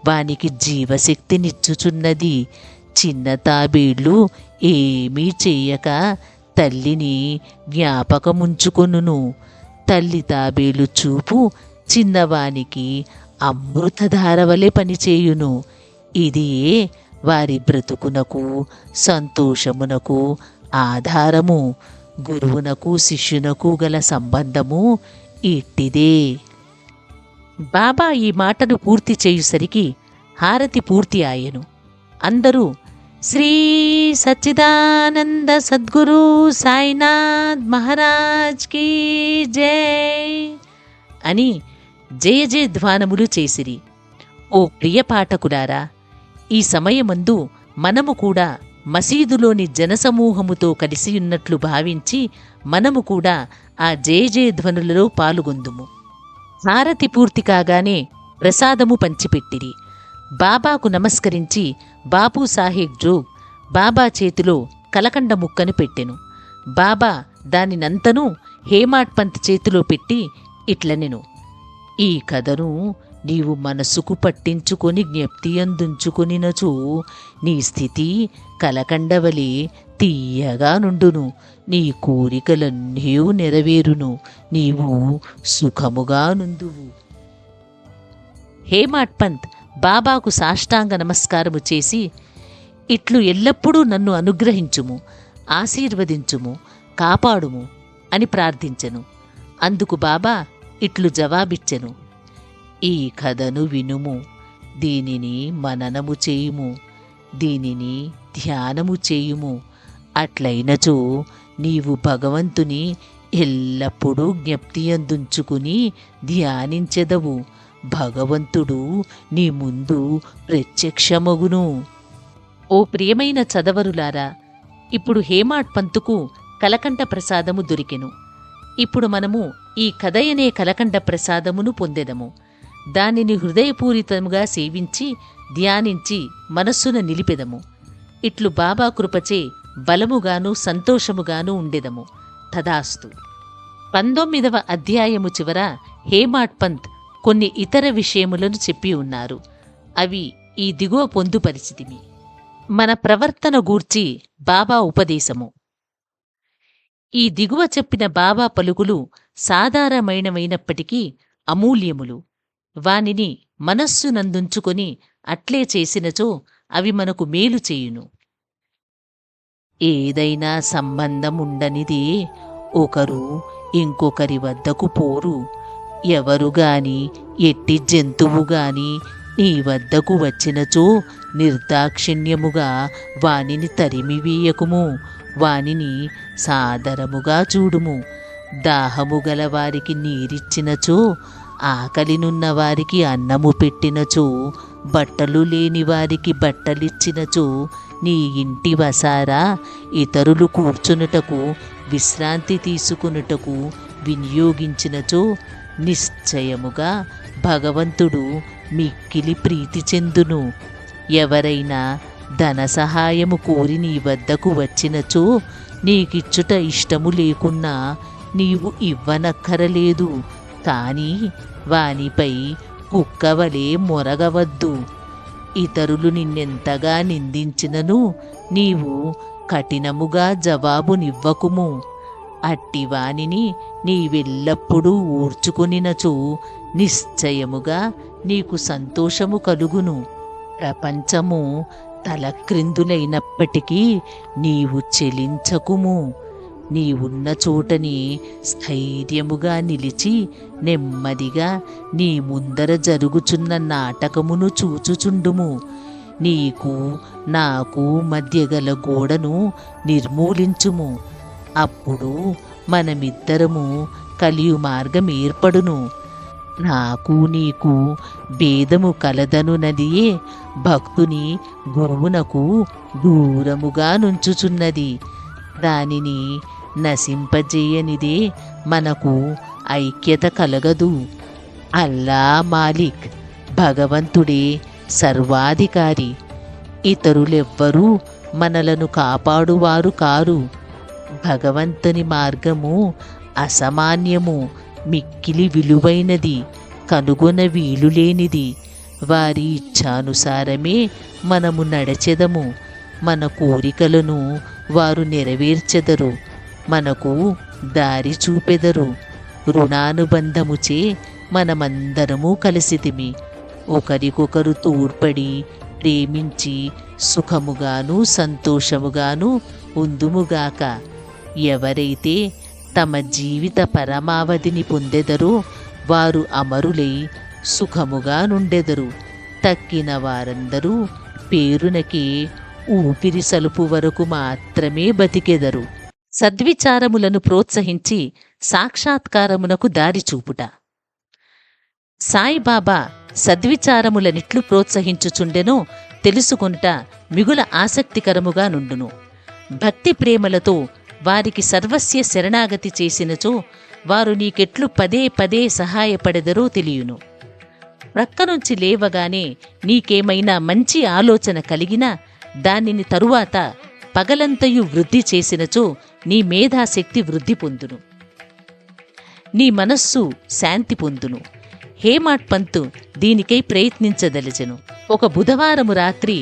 S1: వానికి జీవశక్తినిచ్చుచున్నది. చిన్న తాబేళ్ళు ఏమీ చెయ్యక తల్లిని జ్ఞాపకముంచుకొనును. తల్లి తాబేలు చూపు చిన్నవానికి అమృతధారవలే పనిచేయును. ఇది వారి బ్రతుకునకు సంతోషమునకు ఆధారము. గురువునకు శిష్యునకు గల సంబంధము ఇట్టిదే. బాబా ఈ మాటను పూర్తి చేయుసరికి హారతి పూర్తి ఆయను. అందరూ శ్రీ సచ్చిదానంద సద్గురు సాయినాథ్ మహారాజ్ కీ జై అని జయ జయ ధ్వానములు చేసిరి. ఓ ప్రియ పాఠకులారా, ఈ సమయమందు మనము కూడా మసీదులోని జనసమూహముతో కలిసియున్నట్లు భావించి మనము కూడా ఆ జయ జయ ధ్వనులలో పాల్గొందుము. హారతి పూర్తి కాగానే ప్రసాదము పంచిపెట్టిరి. బాబాకు నమస్కరించి బాపు సాహెబ్ జోగ్ బాబా చేతిలో కలకండ ముక్కను పెట్టెను. బాబా దానినంతనూ హేమాడ్ పంత్ చేతిలో పెట్టి ఇట్లనెను, ఈ కథను నీవు మనసుకు పట్టించుకొని జ్ఞప్తియందుంచుకొనినచో నీ స్థితి కలకండవలే తీయగా నుండును. నీ కోరికలన్నీ నెరవేరును. నీవు సుఖముగా నుందువు. హేమాడ్ పంత్ బాబాకు సాష్టాంగ నమస్కారము చేసి, ఇట్లు ఎల్లప్పుడూ నన్ను అనుగ్రహించుము, ఆశీర్వదించుము, కాపాడుము అని ప్రార్థించెను. అందుకు బాబా ఇట్లు జవాబిచ్చెను, ఈ కథను వినుము, దీనిని మననము చేయుము, దీనిని ధ్యానము చేయుము. అట్లయినచో నీవు భగవంతుని ఎల్లప్పుడూ జ్ఞప్తియందుంచుకుని ధ్యానించెదవు. భగవంతుడు నీ ముందు ప్రత్యక్షమగును. ఓ ప్రియమైన చదవరులారా, ఇప్పుడు హేమాడ్ పంతుకు కలకండ ప్రసాదము దొరికెను. ఇప్పుడు మనము ఈ కథయనే కలకండ ప్రసాదమును పొందెదము. దానిని హృదయపూరితముగా సేవించి ధ్యానించి మనస్సున నిలిపెదము. ఇట్లు బాబా కృపచే బలముగాను సంతోషముగాను ఉండెదము. తదాస్తు. 19వ అధ్యాయము చివర హేమాడ్ పంత్ కొన్ని ఇతర విషయములను చెప్పి ఉన్నారు. అవి ఈ దిగువ పొందుపరిచితిమి. మన ప్రవర్తన గూర్చి బాబా ఉపదేశము. ఈ దిగువ చెప్పిన బాబా పలుకులు సాధారణమైనవైనప్పటికీ అమూల్యములు. వానిని మనస్సునందుంచుకొని అట్లే చేసినచో అవి మనకు మేలు చేయును. ఏదైనా సంబంధముండనిదే ఒకరు ఇంకొకరి వద్దకు పోరు. ఎవరుగాని ఎట్టి జంతువుగాని నీ వద్దకు వచ్చినచో నిర్దాక్షిణ్యముగా వానిని తరిమివేయకుము. వానిని సాదరముగా చూడుము. దాహము గల వారికి నీరిచ్చినచో, ఆకలినున్న వారికి అన్నము పెట్టినచో, బట్టలు లేని వారికి బట్టలిచ్చినచో, నీ ఇంటి వసారా ఇతరులు కూర్చునుటకు విశ్రాంతి తీసుకునుటకు వినియోగించినచో నిశ్చయముగా భగవంతుడు మిక్కిలి ప్రీతి చెందును. ఎవరైనా ధన సహాయము కోరి నీ వద్దకు వచ్చినచో నీకిచ్చుట ఇష్టము లేకున్నా నీవు ఇవ్వనక్కరలేదు. కానీ వానిపై కుక్కవలే మొరగవద్దు. ఇతరులు నిన్నెంతగా నిందించినను నీవు కఠినముగా జవాబునివ్వకుము. అట్టివానిని నీవెల్లప్పుడూ ఊర్చుకొనినచో నిశ్చయముగా నీకు సంతోషము కలుగును. ప్రపంచము తలక్రిందులైనప్పటికీ నీవు చెలించకుము. నీవున్న చోటని స్థైర్యముగా నిలిచి నెమ్మదిగా నీ ముందర జరుగుచున్న నాటకమును చూచుచుండుము. నీకు నాకు మధ్య గల గోడను నిర్మూలించుము. అప్పుడు మనమిద్దరము కలియు మార్గం ఏర్పడును. నాకు నీకు భేదము కలదనునదియే భక్తుని గురువునకు దూరముగా నుంచుచున్నది. దానిని నశింపజేయనిదే మనకు ఐక్యత కలగదు. అల్లా మాలిక్, భగవంతుడే సర్వాధికారి. ఇతరులెవ్వరూ మనలను కాపాడువారు కారు. భగవంతుని మార్గము అసామాన్యము, మిక్కిలి విలువైనది, కనుగొన వీలులేనిది. వారి ఇచ్ఛానుసారమే మనము నడచెదము. మన కోరికలను వారు నెరవేర్చెదరు, మనకు దారి చూపెదరు. రుణానుబంధముచే మనమందరము కలిసితిమి. ఒకరికొకరు తోడ్పడి ప్రేమించి సుఖముగాను సంతోషముగాను ఉందుముగాక. ఎవరైతే తమ జీవిత పరమావధిని పొందెదరో వారు అమరులై సుఖముగా నుండెదరు. తక్కిన వారందరూ పేరునకే ఊపిరి సలుపు వరకు మాత్రమే బతికెదరు. సద్విచారములను ప్రోత్సహించి సాక్షాత్కారమునకు దారి చూపుట. సాయిబాబా సద్విచారములనిట్లు ప్రోత్సహించుచుండెనో తెలుసుకొనుట మిగుల ఆసక్తికరముగా నుండును. భక్తి ప్రేమలతో వారికి సర్వస్య శరణాగతి చేసినచో వారు నీకెట్లు పదే పదే సహాయపడెదరో తెలియును. ప్రక్కనుంచి లేవగానే నీకేమైనా మంచి ఆలోచన కలిగినా దానిని తరువాత పగలంతయు వృద్ధి చేసినచో నీ మేధాశక్తి వృద్ధి పొందును, నీ మనస్సు శాంతి పొందును. హేమాడ్ పంతు దీనికై ప్రయత్నించదలిచెను. ఒక బుధవారము రాత్రి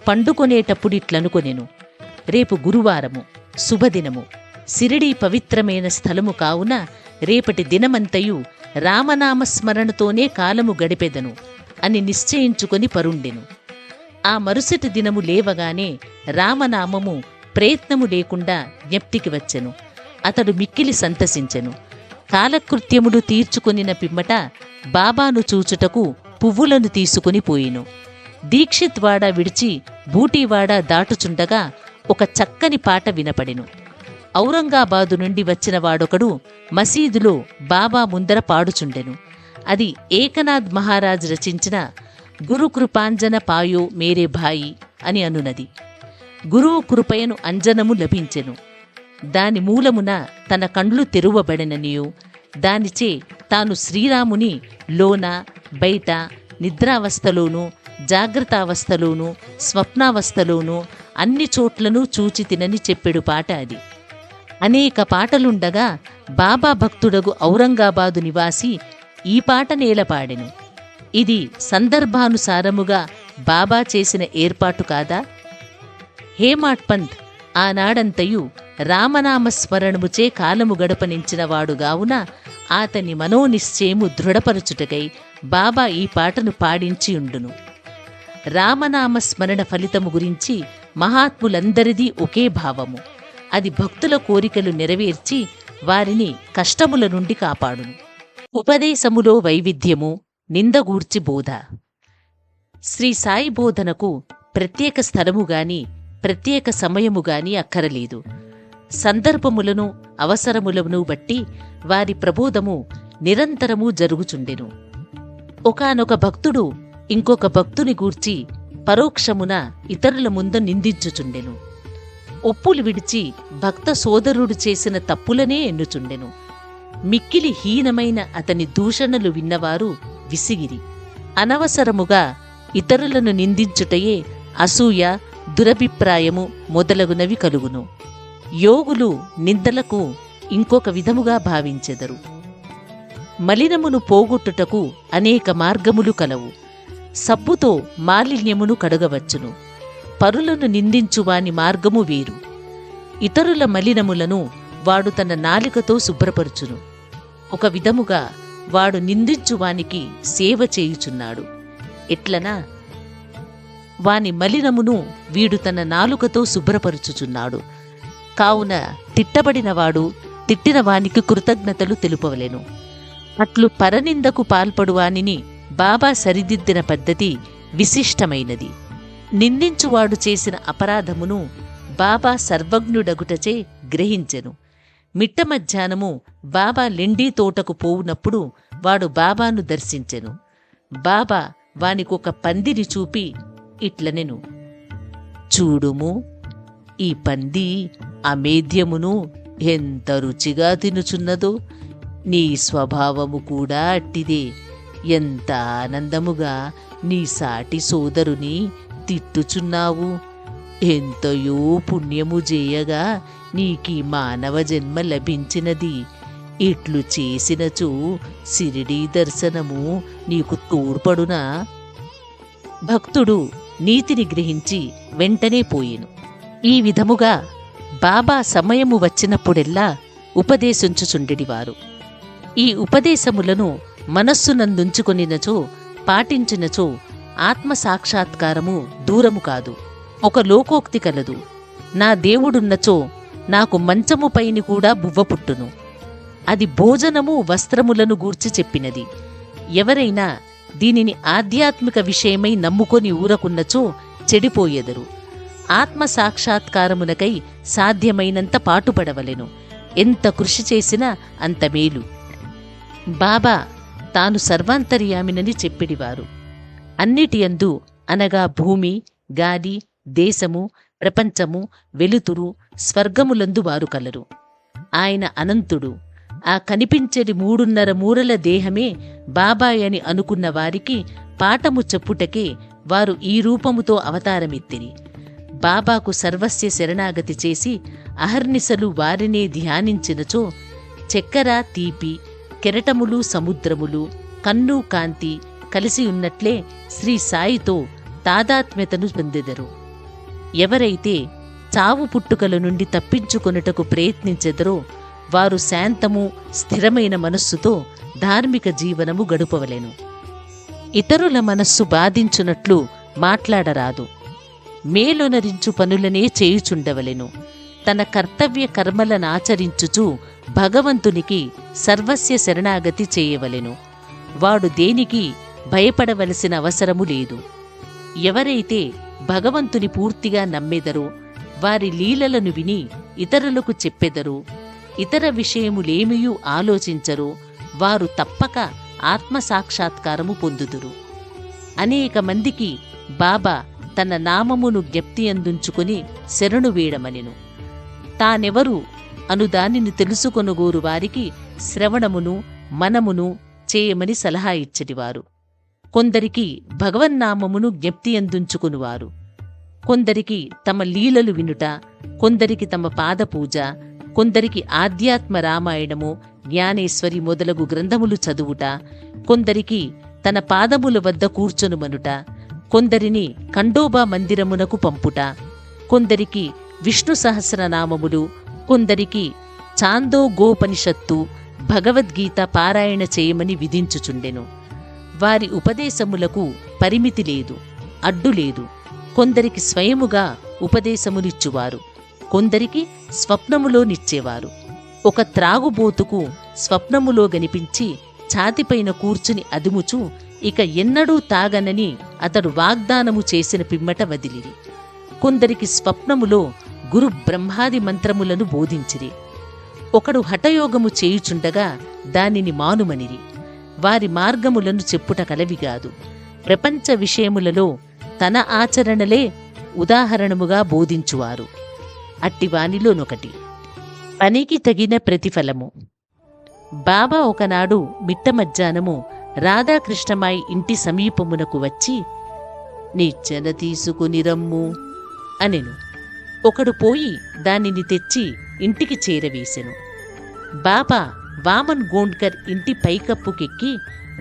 S1: పండుకొనేటప్పుడిట్లనుకొనెను, రేపు గురువారము, శుభదినము, సిరిడీ పవిత్రమైన స్థలము కావున రేపటి దినమంతయు రామనామస్మరణతోనే కాలము గడిపెదను అని నిశ్చయించుకొని పరుండెను. ఆ మరుసటి దినము లేవగానే రామనామము ప్రయత్నము లేకుండా జ్ఞప్తికి వచ్చెను. అతడు మిక్కిలి సంతసించెను. కాలకృత్యములు తీర్చుకొనిన పిమ్మట బాబాను చూచుటకు పువ్వులను తీసుకుని పోయెను. దీక్షిత్వాడ విడిచి బూటీవాడ దాటుచుండగా ఒక చక్కని పాట వినపడెను. ఔరంగాబాదు నుండి వచ్చిన వాడొకడు మసీదులో బాబా ముందర పాడుచుండెను. అది ఏకనాథ్ మహారాజ్ రచించిన గురుకృపాంజన పాయో మేరే భాయి అని అనునది. గురువు కృపయను అంజనము లభించెను. దాని మూలమున తన కండ్లు తెరువబడెననియు, దానిచే తాను శ్రీరాముని లోన బయట నిద్రావస్థలోనూ జాగ్రత్తావస్థలోనూ స్వప్నావస్థలోనూ అన్ని చోట్లను చూచి తినని చెప్పెడు పాట అది. అనేక పాటలుండగా బాబా భక్తుడగు ఔరంగాబాదు నివాసి ఈ పాట నేలపాడెను. ఇది సందర్భానుసారముగా బాబా చేసిన ఏర్పాటు కాదా? హేమాడ్ పంత్ ఆనాడంతయు రామనామస్మరణముచే కాలము గడపనించిన వాడుగావున అతని మనోనిశ్చయము దృఢపరచుటకై బాబా ఈ పాటను పాడించి ఉండును. రామనామస్మరణ ఫలితము గురించి మహాత్ములందరిది ఒకే భావము. అది భక్తుల కోరికలు నెరవేర్చి వారిని కష్టముల నుండి కాపాడును. ఉపదేశములో వైవిధ్యము, నిందగూర్చి బోధ. శ్రీ సాయి బోధనకు ప్రత్యేక స్థలముగాని ప్రత్యేక సమయముగాని అక్కరలేదు. సందర్భములను అవసరములను బట్టి వారి ప్రబోధము నిరంతరము జరుగుచుండెను. ఒకానొక భక్తుడు ఇంకొక భక్తుని గూర్చి పరోక్షమున ఇతరుల ముందు నిందించుచుండెను. ఒప్పులు విడిచి భక్త సోదరుడు చేసిన తప్పులనే ఎన్నుచుండెను. మిక్కిలి హీనమైన అతని దూషణలు విన్నవారు విసిగిరి. అనవసరముగా ఇతరులను నిందించుటయే అసూయ, దురభిప్రాయము మొదలగునవి కలుగును. యోగులు నిందలకు ఇంకొక విధముగా భావించెదరు. మలినమును పోగొట్టుటకు అనేక మార్గములు కలవు. సబ్బుతో మాలిన్యమును కడగవచ్చును. పరులను నిందించువాని మార్గము వేరు. ఇతరుల మలినములను వాడు తన నాలికతో శుభ్రపరుచును. ఒక విధముగా వాడు నిందించువానికి సేవ చేయుచున్నాడు. ఎట్లనా వాని మలినమును వీడు తన నాలుకతో శుభ్రపరుచుచున్నాడు. కావున తిట్టబడినవాడు తిట్టిన వానికి కృతజ్ఞతలు తెలుపవలెను. అట్లు పరనిందకు పాల్పడువానిని బాబా సరిదిద్దిన పద్ధతి విశిష్టమైనది. నిందించువాడు చేసిన అపరాధమును బాబా సర్వజ్ఞుడగుటచే గ్రహించెను. మిట్ట మధ్యాహ్నము బాబా లెండీ తోటకు పోవునప్పుడు వాడు బాబాను దర్శించెను. బాబా వానికొక పందిని చూపి ఇట్లనెను, చూడుము, ఈ పంది అమేధ్యమును ఎంత రుచిగా తినుచున్నదో, నీ స్వభావము కూడా అట్టిదే. ఎంత ఆనందముగా నీ సాటి సోదరుని తిట్టుచున్నావు. ఎంతయో పుణ్యము చేయగా నీకీ మానవ జన్మ లభించినది. ఇట్లు చేసినచో సిరిడీ దర్శనము నీకు తోడ్పడునా? భక్తుడు నీతిని గ్రహించి వెంటనే పోయెను. ఈ విధముగా బాబా సమయము వచ్చినప్పుడెల్లా ఉపదేశించుచుండెడివారు. ఈ ఉపదేశములను మనస్సునందుంచుకొనినచో, పాటించినచో ఆత్మసాక్షాత్కారము దూరము కాదు. ఒక లోకోక్తి కలదు, నా దేవుడున్నచో నాకు మంచముపైని కూడా బువ్వ పుట్టును. అది భోజనము వస్త్రములను గూర్చి చెప్పినది. ఎవరైనా దీనిని ఆధ్యాత్మిక విషయమై నమ్ముకొని ఊరకున్నచో చెడిపోయెదరు. ఆత్మసాక్షాత్కారమునకై సాధ్యమైనంత పాటుపడవలెను. ఎంత కృషి చేసినా అంత మేలు. బాబా తాను సర్వాంతర్యామినని చెప్పిడివారు. అన్నిటియందు అనగా భూమి, గాలి, దేశము, ప్రపంచము, వెలుతురు, స్వర్గములందు వారు కలరు. ఆయన అనంతుడు. ఆ కనిపించెడి 3.5 మూరల దేహమే బాబాయ్ అని అనుకున్న వారికి పాఠము చెప్పుటకే వారు ఈ రూపముతో అవతారమెత్తిరి. బాబాకు సర్వస్య శరణాగతి చేసి అహర్నిశలు వారినే ధ్యానించినచో చక్కెర తీపి, కెరటములు సముద్రములు, కన్ను కాంతి కలిసి ఉన్నట్లే శ్రీ సాయితో తాదాత్మ్యతను పొందెదరు. ఎవరైతే చావు పుట్టుకల నుండి తప్పించుకొనుటకు ప్రయత్నించెదరో వారు శాంతము, స్థిరమైన మనస్సుతో ధార్మిక జీవనము గడుపవలెను. ఇతరుల మనస్సు బాధించునట్లు మాట్లాడరాదు. మేలొనరించు పనులనే చేయుచుండవలెను. తన కర్తవ్య కర్మలనాచరించుచు భగవంతునికి సర్వస్య శరణాగతి చేయవలెను. వాడు దేనికి భయపడవలసిన అవసరము లేదు. ఎవరైతే భగవంతుని పూర్తిగా నమ్మెదరో, వారి లీలలను విని ఇతరులకు చెప్పెదరో, ఇతర విషయములేమియూ ఆలోచించరో, వారు తప్పక ఆత్మసాక్షాత్కారము పొందుదురు. అనేక మందికి బాబా తన నామమును జ్ఞప్తి అందుంచుకొని శరణు వేడమనెను. తానెవరు అను దానిని తెలుసుకొనుగోరు వారికి శ్రవణమును మనమును చేయమని సలహా ఇచ్చటివారు. కొందరికి భగవన్నామమును జ్ఞప్తి అందుంచుకునివారు, కొందరికి తమ లీలలు వినుట, కొందరికి తమ పాదపూజ, కొందరికి ఆధ్యాత్మ రామాయణము, జ్ఞానేశ్వరి మొదలగు గ్రంథములు చదువుట, కొందరికి తన పాదముల వద్ద కూర్చొనుమనుట, కొందరిని ఖండోబా మందిరమునకు పంపుట, కొందరికి విష్ణు సహస్రనామములు, కొందరికి చాందోగోపనిషత్తు, భగవద్గీత పారాయణ చేయమని విధించుచుండెను. వారి ఉపదేశములకు పరిమితి లేదు, అడ్డు లేదు. కొందరికి స్వయముగా ఉపదేశమునిచ్చువారు, కొందరికి స్వప్నములోనిచ్చేవారు. ఒక త్రాగుబోతుకు స్వప్నములో గనిపించి ఛాతిపైన కూర్చుని అదుముచు ఇక ఎన్నడూ తాగనని అతడు వాగ్దానము చేసిన పిమ్మట వదిలిరి. కొందరికి స్వప్నములో గురు బ్రహ్మాది మంత్రములను బోధించిరి. ఒకడు హఠయోగము చేయుచుండగా దానిని మానుమనిరి. వారి మార్గములను చెప్పుట కలవిగాదు. ప్రపంచ విషయములలో తన ఆచరణలే ఉదాహరణముగా బోధించువారు. అట్టివానిలోనొకటి పనికి తగిన ప్రతిఫలము. బాబా ఒకనాడు మిట్ట మధ్యాహ్నము రాధాకృష్ణమాయి ఇంటి సమీపమునకు వచ్చి, నిచ్చెన తీసుకుని రమ్ము అనెను. ఒకడు పోయి దానిని తెచ్చి ఇంటికి చేరవేశెను. బాబా వామన్ గోండ్కర్ ఇంటి పైకప్పుకెక్కి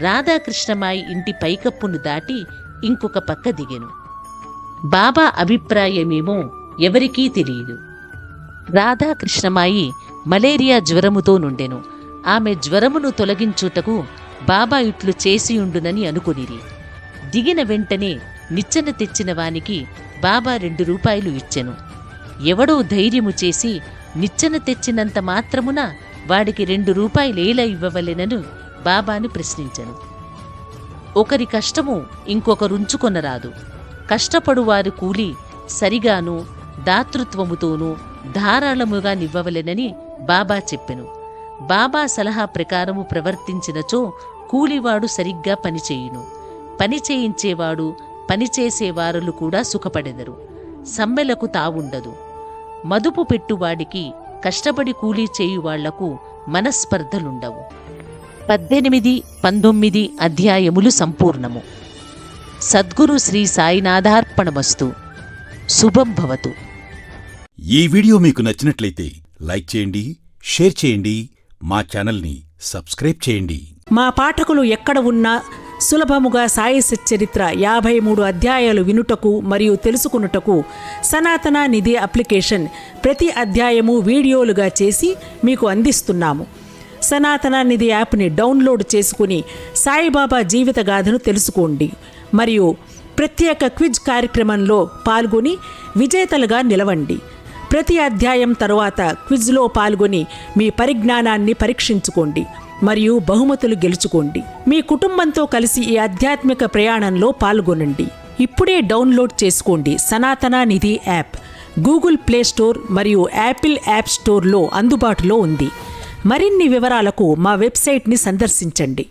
S1: రాధాకృష్ణమాయి ఇంటి పైకప్పును దాటి ఇంకొక పక్క దిగెను. బాబా అభిప్రాయమేమో ఎవరికీ తెలియదు. రాధాకృష్ణమాయి మలేరియా జ్వరముతో నుండెను. ఆమె జ్వరమును తొలగించుటకు బాబా ఇట్లు చేసియుండునని అనుకొనిరి. దిగిన వెంటనే నిచ్చెన తెచ్చిన వానికి బాబా 2 రూపాయలు ఇచ్చెను. ఎవడో ధైర్యము చేసి నిచ్చెన తెచ్చినంత మాత్రమున వాడికి 2 రూపాయలు ఏలా ఇవ్వవలెనను బాబాను ప్రశ్నించెను. ఒకరి కష్టము ఇంకొకరుంచుకొనరాదు. కష్టపడువారి కూలి సరిగాను దాతృత్వముతోనూ ధారాళముగా నివ్వవలెనని బాబా చెప్పెను. బాబా సలహా ప్రకారము ప్రవర్తించినచో కూలివాడు సరిగ్గా పనిచేయును. పని చేయించేవాడు పనిచేసేవారులు కూడా సుఖపడెదరు. సమ్మెలకు తావుండదు. మదుపు పెట్టువాడికి కష్టపడి కూలీ చేయువాళ్లకు మనస్పర్ధలుండవు. 18, 19 అధ్యాయములు సంపూర్ణము. సద్గురు శ్రీ సాయినాథార్పణమస్తు. శుభం భవతు.
S3: ఈ వీడియో మీకు నచ్చినట్లయితే లైక్ చేయండి, షేర్ చేయండి, మా ఛానల్ని సబ్స్క్రైబ్ చేయండి.
S4: మా పాఠకులు ఎక్కడ ఉన్నా సులభముగా సాయి సచ్చరిత్ర 53 అధ్యాయాలు వినుటకు మరియు తెలుసుకునుటకు సనాతన నిధి అప్లికేషన్ ప్రతి అధ్యాయము వీడియోలుగా చేసి మీకు అందిస్తున్నాము. సనాతన నిధి యాప్ని డౌన్లోడ్ చేసుకుని సాయిబాబా జీవిత గాథను తెలుసుకోండి మరియు ప్రత్యేక క్విజ్ కార్యక్రమంలో పాల్గొని విజేతలుగా నిలవండి. ప్రతి అధ్యాయం తరువాత క్విజ్లో పాల్గొని మీ పరిజ్ఞానాన్ని పరీక్షించుకోండి మరియు బహుమతులు గెలుచుకోండి. మీ కుటుంబంతో కలిసి ఈ ఆధ్యాత్మిక ప్రయాణంలో పాల్గొనండి. ఇప్పుడే డౌన్లోడ్ చేసుకోండి. సనాతన నిధి యాప్ గూగుల్ ప్లే స్టోర్ మరియు యాపిల్ యాప్ స్టోర్లో అందుబాటులో ఉంది. మరిన్ని వివరాలకు మా వెబ్సైట్ని సందర్శించండి.